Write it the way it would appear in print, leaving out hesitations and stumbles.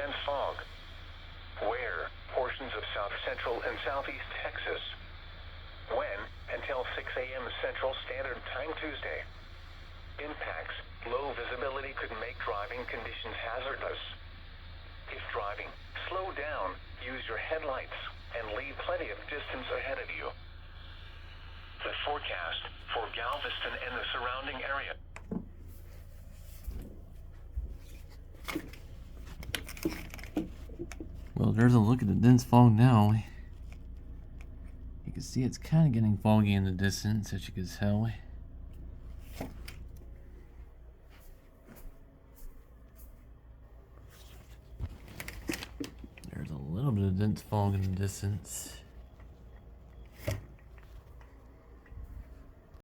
dense fog. Where? Portions of south central and southeast Texas. When? Until 6 a.m. Central Standard Time Tuesday. Impacts. Low visibility could make driving conditions hazardous. If driving, slow down, use your headlights, and leave plenty of distance ahead of you. The forecast for Galveston and the surrounding area. Well, there's a look at the dense fog now. You can see it's kind of getting foggy in the distance, as you can tell. There's a little bit of dense fog in the distance.